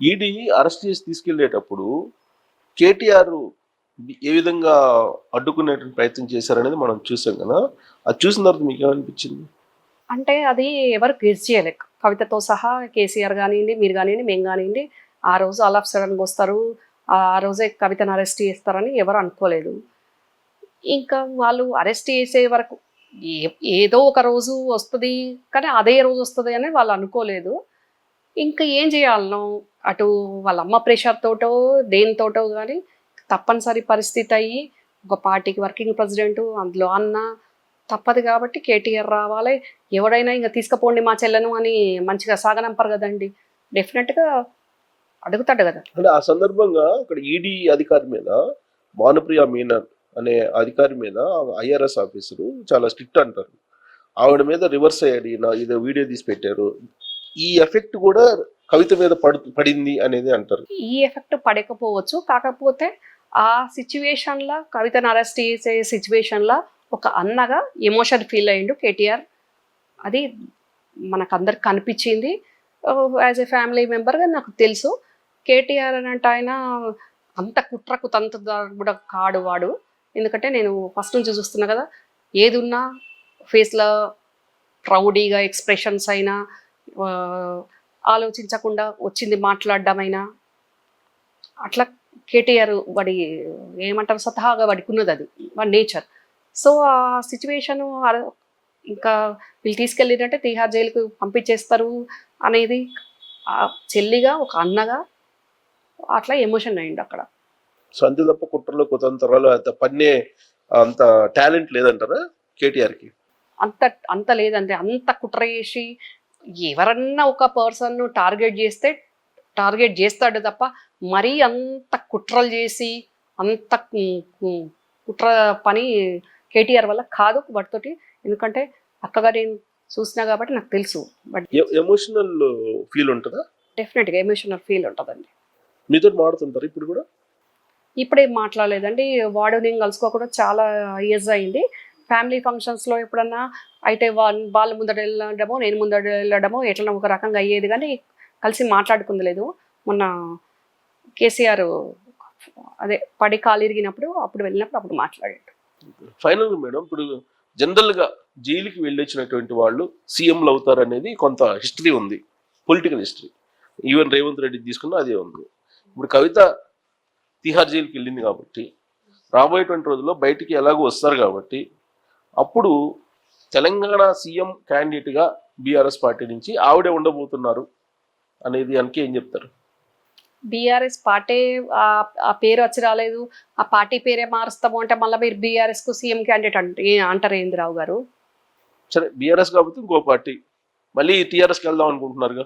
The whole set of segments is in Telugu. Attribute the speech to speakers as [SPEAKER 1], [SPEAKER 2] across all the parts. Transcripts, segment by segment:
[SPEAKER 1] ఈడీ అరెస్ట్ చేసి తీసుకెళ్లేటప్పుడు కేటీఆర్ ఏ విధంగా అడ్డుకునేటువంటి ప్రయత్నం చేశారనేది మనం చూసాం కదా. అది చూసిన తర్వాత మీకు ఏమనిపించింది?
[SPEAKER 2] అంటే అది ఎవరు గెస్ చేయలే. కవితతో సహా కేసీఆర్ గానియండి, మీరు గానియండి, మేము గానియండి, ఆ రోజు ఆల్ ఆఫ్ సడన్‌గా వస్తారు. ఆ రోజే కవితను అరెస్ట్ చేస్తారని ఎవరు అనుకోలేదు. ఇంకా వాళ్ళు అరెస్ట్ చేసే వరకు ఏ ఏదో ఒక రోజు వస్తది. కానీ అదే రోజు వస్తది అని వాళ్ళు అనుకోలేదు. ఇంకా ఏం చేయాలనో అటు వాళ్ళ అమ్మ ప్రెషర్ తోటో, దేనితోటో గాని తప్పనిసరి పరిస్థితి అయ్యి ఒక పార్టీకి వర్కింగ్ ప్రెసిడెంట్ అందులో అన్న తప్పదు కాబట్టి కేటీఆర్ రావాలి. ఎవడైనా ఇంక తీసుకుపోండి మా చెల్లెను అని మంచిగా సాగనంపరు కదండి. డెఫినెట్గా అడుగుతాడు కదా.
[SPEAKER 1] అంటే ఆ సందర్భంగా అక్కడ ఈడీ అధికారి మీద, భానుప్రియ మీనన్ అనే అధికారి మీద ఐఆర్ఎస్ ఆఫీసరు చాలా స్ట్రిక్ట్ అంటారు. ఆవిడ మీద రివర్స్ అయ్యాడు ఈయన, ఇదో వీడియో తీసి పెట్టారు. ఈ ఎఫెక్ట్ కూడా కవిత మీద పడింది అనేది అంటారు.
[SPEAKER 2] ఈ ఎఫెక్ట్ పడకపోవచ్చు. కాకపోతే ఆ సిచ్యువేషన్‌ల కవితను అరెస్ట్ చేసే సిచ్యువేషన్‌ల ఒక అన్నగా ఎమోషన్ ఫీల్ అయ్యిండు కేటీఆర్. అది మనకందరికి కనిపించింది. యాజ్ ఎ ఫ్యామిలీ మెంబర్‌గా నాకు తెలుసు. కేటీఆర్ అనంటే ఆయన అంత కుట్రకు తంతుదారు కూడా కాడు వాడు. ఎందుకంటే నేను ఫస్ట్ నుంచి చూస్తున్నా కదా. ఏదున్నా ఫేస్‌లో ప్రౌడీగా ఎక్స్‌ప్రెషన్స్ అయినా ఆలోచించకుండా వచ్చింది మాట్లాడడమైనా అట్లా కేటీఆర్ వాడి ఏమంటారు స్వతహాగా వాడికున్నది అది వాడి నేచర్. సో ఆ సిచ్యువేషను ఇంకా వీళ్ళు తీసుకెళ్ళినట్టే తిహార్ జైలుకు పంపించేస్తారు అనేది ఆ చెల్లిగా ఒక అన్నగా అట్లా ఎమోషన్ అయ్యిండు అక్కడ.
[SPEAKER 1] సో అంతే తప్ప కుట్రలు కుతంత్రాలు అంత పన్నే అంత టాలెంట్ లేదంటారా కేటీఆర్కి?
[SPEAKER 2] అంత అంత లేదంటే అంత కుట్ర చేసి ఎవరన్నా ఒక పర్సన్ టార్గెట్ చేస్తాడు తప్ప మరీ అంత కుట్రలు చేసి అంత కుట్ర పని కేటీఆర్ వల్ల కాదు వాటితోటి. ఎందుకంటే అక్కగా నేను చూసినా కాబట్టి నాకు తెలుసు. బట్
[SPEAKER 1] ఎమోషనల్ ఫీల్ ఉంటుందా?
[SPEAKER 2] డెఫినెట్గా ఎమోషనల్ ఫీల్ ఉంటుందండి.
[SPEAKER 1] మీతో మాడుతుంటారు ఇప్పుడు కూడా?
[SPEAKER 2] ఇప్పుడేం మాట్లాడలేదండి. వాడు నేను కలుసుకోకుండా చాలా ఇయర్స్ అయింది. ఫ్యామిలీ ఫంక్షన్స్‌లో ఎప్పుడన్నా అయితే వాళ్ళు ముందట వెళ్ళడమో, నేను ముందట వెళ్ళడమో ఎట్లనో ఒక రకంగా అయ్యేది కానీ కలిసి మాట్లాడుకుంది లేదు. మొన్న కేసీఆర్ అదే పడి కాలు ఇరిగినప్పుడు అప్పుడు వెళ్ళినప్పుడు అప్పుడు మాట్లాడాడు.
[SPEAKER 1] ఫైనల్గా మేడం, ఇప్పుడు జనరల్గా జైలుకి వెళ్ళొచ్చినటువంటి వాళ్ళు సీఎంలు అవుతారు అనేది కొంత హిస్టరీ ఉంది, political history. Even Revanth Reddy తీసుకున్నా అదే ఉంది. ఇప్పుడు కవిత తిహార్ జైలుకి వెళ్ళింది కాబట్టి రాబోయేటువంటి రోజుల్లో బయటికి ఎలాగో వస్తారు కాబట్టి అప్పుడు తెలంగాణ సీఎం క్యాండిడేట్గా బీఆర్ఎస్ పార్టీ నుంచి ఆవిడే ఉండబోతున్నారు అనేది అనకి ఏం చెప్తారు?
[SPEAKER 2] బీఆర్ఎస్ పార్టీ ఆ పేరు వచ్చి రాలేదు. ఆ పార్టీ పేరే మారుస్తాము అంటే మళ్ళీ మీరు బీఆర్ఎస్కు సీఎం క్యాండిడేట్ అంటారు ఏంద్రావు గారు.
[SPEAKER 1] సరే, బీఆర్ఎస్ కాబట్టి ఇంకో పార్టీ మళ్ళీ టీఆర్ఎస్కి వెళ్దాం అనుకుంటున్నారుగా.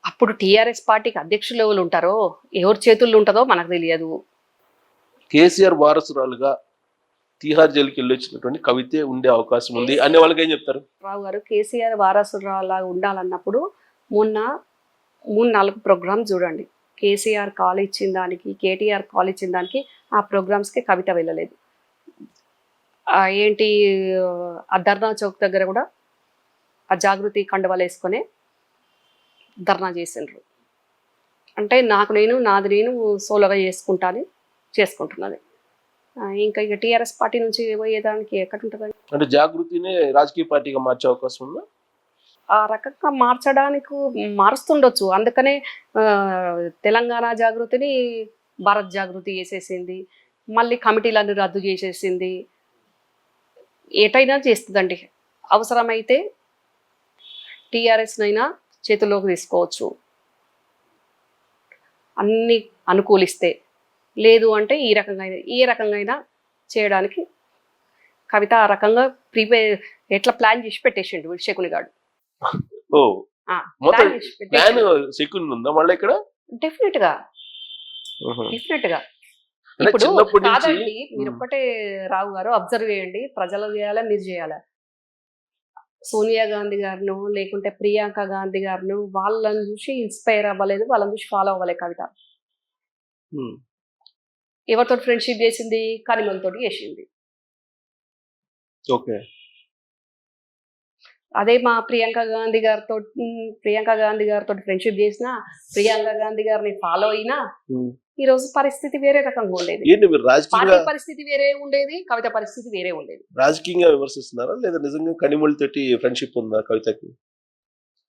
[SPEAKER 2] అప్పుడు టీఆర్ఎస్ పార్టీకి అధ్యక్షులు ఎవరు ఉంటారో ఎవరి చేతుల్లో ఉంటుందో మనకు తెలియదు.
[SPEAKER 1] కేసీఆర్ వారసురాలుగా తిహార్ జైలుకి వెళ్ళొచ్చినటువంటి కవితే ఉండే అవకాశం ఉంది అనే వాళ్ళకి ఏం చెప్తారు?
[SPEAKER 2] రావు గారు కేసీఆర్ వారసురాలా ఉండాలన్నప్పుడు మొన్న 3-4 ప్రోగ్రామ్ చూడండి. కేసీఆర్ కాల్ ఇచ్చిన దానికి కేటీఆర్ కాల్ ఇచ్చిన దానికి ఆ ప్రోగ్రామ్స్కి కవిత వెళ్ళలేదు. ఏంటి ఆ ధర్నా చౌక్ దగ్గర కూడా ఆ జాగృతి కండువాలు వేసుకొని ధర్నా చేసిండ్రు. అంటే నాది నేను సోలోగా చేసుకుంటున్నది. ఇంకా ఇక టీఆర్ఎస్ పార్టీ నుంచి పోయేదానికి ఎక్కడ ఉంటుందండి?
[SPEAKER 1] అంటే జాగృతినే రాజకీయ పార్టీగా మార్చే అవకాశం ఉందా?
[SPEAKER 2] ఆ రకంగా మారుస్తుండొచ్చు. అందుకనే తెలంగాణ జాగృతిని భారత్ జాగృతి చేసేసింది. మళ్ళీ కమిటీలను రద్దు చేసేసింది. ఎటైనా చేస్తుందండి. అవసరమైతే టీఆర్ఎస్నైనా చేతుల్లోకి తీసుకోవచ్చు అన్ని అనుకూలిస్తే. లేదు అంటే ఏ రకంగా అయినా చేయడానికి కవిత ఆ రకంగా ఎట్లా ప్లాన్ చేసి పెట్టేసిండు శకుని గాడు.
[SPEAKER 1] ఓ మొత్తం ప్లాన్ సెక్యూర్ ఉందా మళ్ళీ ఇక్కడ?
[SPEAKER 2] డెఫినెట్ గా ఇప్పుడు కాదండి. మీరు ఒక్కటే రావు గారు అబ్జర్వ్ చేయండి. ప్రజలు చేయాలా మీరు చేయాలా? సోనియా గాంధీ గారిను లేకుంటే ప్రియాంక గాంధీ గారిను వాళ్ళని చూసి ఇన్స్పైర్ అవ్వలేదు, వాళ్ళని చూసి ఫాలో అవ్వలేదు కవిత. ఎవరితో ఫ్రెండ్షిప్ చేసింది? కనిమలతోటి చేసింది.
[SPEAKER 1] ఓకే.
[SPEAKER 2] అదే మా ప్రియాంక గాంధీ గారితో ఫ్రెండ్షిప్ చేసిన, ప్రియాంక గాంధీ గారిని ఫాలో అయినా ఈ రోజు పరిస్థితి వేరే రకంగా ఉండేది.
[SPEAKER 1] ఏంటి మీరు
[SPEAKER 2] పార్టీ
[SPEAKER 1] రాజకీయంగా
[SPEAKER 2] పరిస్థితి వేరే ఉండేది, కవిత పరిస్థితి వేరే ఉండేది.
[SPEAKER 1] రాజకీయంగా విమర్శిస్తున్నారా లేదా నిజంగా కనిమొళితోటి ఫ్రెండ్షిప్ ఉందా కవితకి?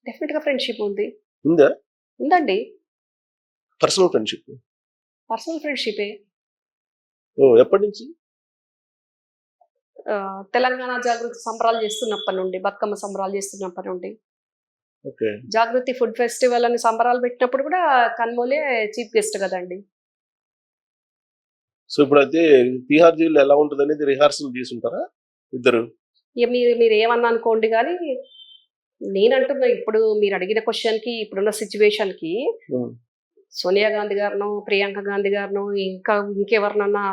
[SPEAKER 2] డెఫినెట్ గా ఫ్రెండ్షిప్ ఉంది,
[SPEAKER 1] ఉందా?
[SPEAKER 2] ఉందండి.
[SPEAKER 1] Personal friendship?
[SPEAKER 2] పర్సనల్ ఫ్రెండ్షిపే.
[SPEAKER 1] ఎప్పటి నుంచి?
[SPEAKER 2] తెలంగాణ జాగృతి సంబరాలు చేస్తున్నప్పటి నుండి, బతుకమ్మ సంబరాలు చేస్తున్నప్పటి నుండి,
[SPEAKER 1] ఓకే.
[SPEAKER 2] జాగృతి ఫుడ్ ఫెస్టివల్ అని సంబరాలు పెట్టినప్పుడు కూడా కన్మోలే చీఫ్ గెస్ట్ కదండి.
[SPEAKER 1] సో ఇప్పుడు అయితే తిహార్ జైలు ఎలా ఉంటుంది అనేది రిహార్సల్ చేసుంటారా ఇద్దరు?
[SPEAKER 2] ఇక మీరు ఏమన్నా అనుకోండి, కానీ నేనంటున్నా ఇప్పుడు మీరు అడిగిన క్వశ్చన్ కి, ఇప్పుడున్న సిచ్యువేషన్ కి సోనియా గాంధీ గారినో, ప్రియాంక గాంధీ గారినో, ఇంకెవరినన్నా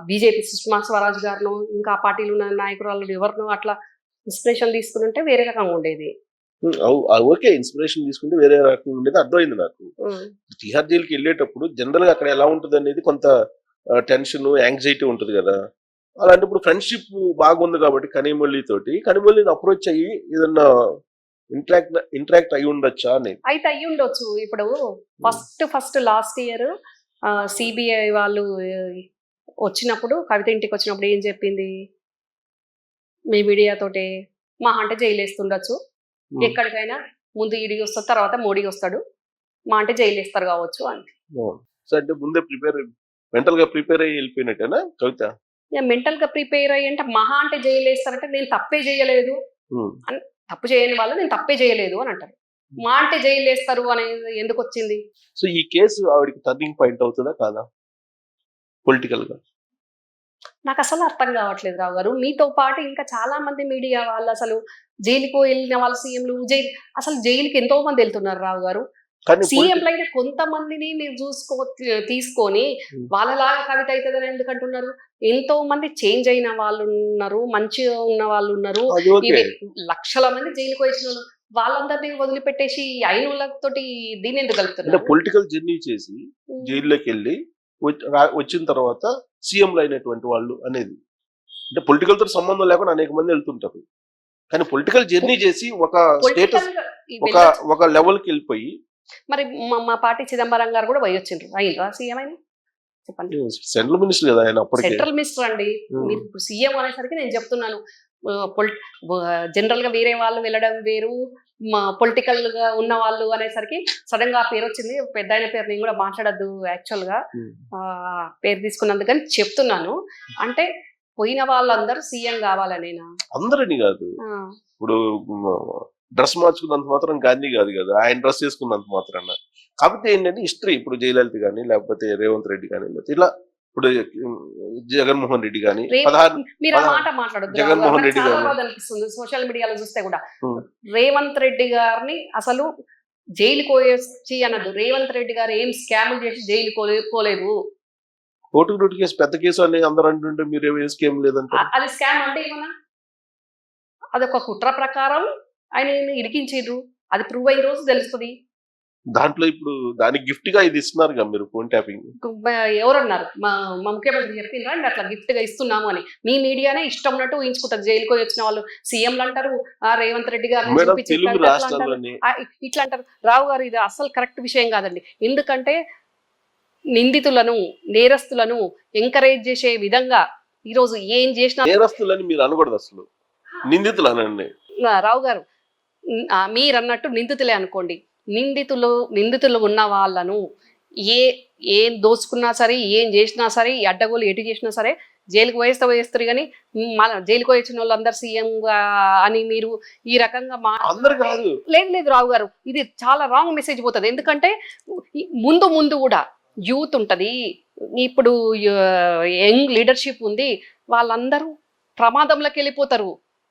[SPEAKER 2] బీజేపీ సుష్మా స్వరాజ్ గారినో, ఇంకా ఆ పార్టీలో ఉన్న నాయకురాలు ఎవరినో అట్లా ఇన్స్పిరేషన్ తీసుకుని ఉంటే వేరే రకంగా ఉండేది.
[SPEAKER 1] ఓకే, ఇన్స్పిరేషన్ తీసుకుంటే వేరే రకంగా ఉండేది, అర్థమైంది నాకు. తిహార్ జైలుకి వెళ్ళేటప్పుడు జనరల్ గా అక్కడ ఎలా ఉంటుంది అనేది కొంత టెన్షన్, యాంగ్జైటీ ఉంటుంది కదా. అలాంటప్పుడు ఫ్రెండ్షిప్ బాగుంది కాబట్టి కనిమొళిని అప్రోచ్ అయ్యి ఏదన్నా ఇంటరాక్ట్ అయి ఉండొచ్చా అని.
[SPEAKER 2] అయితే అయ్యి ఉండొచ్చు. ఇప్పుడు ఫస్ట్ లాస్ట్ ఇయర్ సిబిఐ వాళ్ళు వచ్చినప్పుడు, కవిత ఇంటికి వచ్చినప్పుడు ఏం చెప్పింది? మీ మీడియా తోటి మా అంటే జైలు వేస్తుండొచ్చు, ఎక్కడికైనా ముందు ఈడీ వస్తాడు, తర్వాత మోడీ వస్తాడు, మా అంటే జైలు వేస్తారు కావచ్చు అని.
[SPEAKER 1] సో అంటే ముందే మెంటల్ గా ప్రిపేర్ అయ్యి వెళ్ళిపోయినట్టేనా కవిత?
[SPEAKER 2] మెంటల్ గా ప్రిపేర్ అయ్యి అంటే మహా అంటే జైలు వేస్తారంటే నేను తప్పే చేయలేదు అని, తప్పు చేయని వాళ్ళు నేను తప్పే చేయలేదు అని అంటారు. మా అంటే జైలు వేస్తారు అనేది ఎందుకు వచ్చింది?
[SPEAKER 1] సో ఈ కేసు ఆవిడకి టర్నింగ్ పాయింట్ అవుతుందా కాదా పొలిటికల్ గా?
[SPEAKER 2] నాకు అసలు అర్థం కావట్లేదు రావు గారు. మీతో పాటు ఇంకా చాలా మంది మీడియా వాళ్ళు, అసలు జైలుకు వెళ్ళిన వాళ్ళు, సీఎంలు అసలు జైలుకి ఎంతో మంది వెళ్తున్నారు రావు గారు. సీఎంలు అయితే కొంతమందిని మీరు తీసుకొని వాళ్ళలాగా కవిత అవుతుందని ఎందుకు అంటున్నారు? ఎంతో మంది చేంజ్ అయిన వాళ్ళు ఉన్నారు, మంచిగా ఉన్న వాళ్ళు ఉన్నారు, లక్షల మంది జైలుకు వచ్చిన వాళ్ళందరినీ వదిలిపెట్టేసి అయిన వాళ్ళతోటి దీన్ని ఎందుకు కలుపుతున్నారు?
[SPEAKER 1] పొలిటికల్ జర్నీ చేసి జైల్లోకి వెళ్ళి వచ్చిన తర్వాత సీఎంలు అయినటువంటి వాళ్ళు అనేది, అంటే పొలిటికల్ తో సంబంధం లేకుండా అనేక మంది వెళ్తుంటారు. కానీ పొలిటికల్ జర్నీ చేసి ఒక స్టేటస్, ఒక లెవెల్ కి వెళ్ళిపోయి,
[SPEAKER 2] మరి మా పార్టీ చిదంబరం గారు కూడా పోయొచ్చిండ్రు, అయినరా సీఎం అయినా? చెప్పండి.
[SPEAKER 1] సెంట్రల్ మినిస్టర్ కదా ఆయన, అప్పటికే
[SPEAKER 2] సెంట్రల్ మినిస్టర్ అండి. మీరు సీఎం అనేసరికి నేను చెప్తున్నాను, జనరల్ గా వేరే వాళ్ళు వెళ్ళడం వేరు, పొలిటికల్ గా ఉన్న వాళ్ళు అనేసరికి సడన్ గా ఆ పేరు వచ్చింది. పెద్ద ఆయన పేరు నేను కూడా మాట్లాడద్దు యాక్చువల్ గా, పేరు తీసుకున్నందుకు కానీ చెప్తున్నాను. అంటే పోయిన వాళ్ళందరూ సీఎం కావాలనేనా?
[SPEAKER 1] అందరని కాదు. ఇప్పుడు డ్రెస్ మార్చుకున్నంత మాత్రం గాంధీ కాదు కదా, ఆయన డ్రెస్ చేసుకున్నంత మాత్రాన. కాకపోతే ఏంటంటే హిస్టరీ, ఇప్పుడు జయలలిత కానీ, లేకపోతే రేవంత్ రెడ్డి కానీ, ఇలా ఇప్పుడు జగన్మోహన్ రెడ్డి కానీ, జగన్మోహన్ రెడ్డి గారు
[SPEAKER 2] అనిపిస్తుంది సోషల్ మీడియాలో చూస్తే కూడా. రేవంత్ రెడ్డి గారిని అసలు జైలుకి పోయొచ్చి అనద్దు, రేవంత్ రెడ్డి గారు ఏం స్కామ్ చేసి జైలు పోలేదు.
[SPEAKER 1] ఓటుకు నోటు కేసు పెద్ద కేసు అని అందరూ అంటుంటే మీరు ఏం స్కామ్ లేదంటే
[SPEAKER 2] అది స్కామ్ అంటే ఏమన్నా? అదొక కుట్ర ప్రకారం ఆయన ఇరికించారు, అది ప్రూవ్ అయిన రోజు తెలుస్తుంది.
[SPEAKER 1] దాంట్లో ఇప్పుడు దానికి గిఫ్ట్ గా ఇది ఇస్తున్నారు కదా మీరు, ఫోన్ ట్యాపింగ్.
[SPEAKER 2] ఎవరన్నారు? మా ముఖ్యమంత్రి చెప్పిండ్రా అండి అట్లా గిఫ్ట్ గా ఇస్తున్నాము అని? మీ మీడియానే ఇష్టం ఉన్నట్టు ఊహించుకుంటారు. జైలుకి వచ్చిన వాళ్ళు సీఎంలు అంటారు, రేవంత్ రెడ్డి గారు ఇట్లా అంటారు. రావు గారు, ఇది అసలు కరెక్ట్ విషయం కాదండి. ఎందుకంటే నిందితులను, నేరస్తులను ఎంకరేజ్ చేసే విధంగా ఈరోజు ఏం చేసినా,
[SPEAKER 1] నేరస్తులని మీరు అనకూడదు, అసలు నిందితులు అనండి.
[SPEAKER 2] రావు గారు మీరు అన్నట్టు నిందితులే అనుకోండి. నిందితులు ఉన్న వాళ్ళను ఏం దోచుకున్నా సరే, ఏం చేసినా సరే, అడ్డగోలు ఎటు చేసినా సరే జైలుకి పోయేస్తారు. కానీ జైలుకి వచ్చిన వాళ్ళందరూ సీఎం అని మీరు ఈ రకంగా లేదు రావు గారు, ఇది చాలా రాంగ్ మెసేజ్ పోతుంది. ఎందుకంటే ముందు కూడా యూత్ ఉంటుంది, ఇప్పుడు యంగ్ లీడర్షిప్ ఉంది, వాళ్ళందరూ ప్రమాదంలోకి వెళ్ళిపోతారు.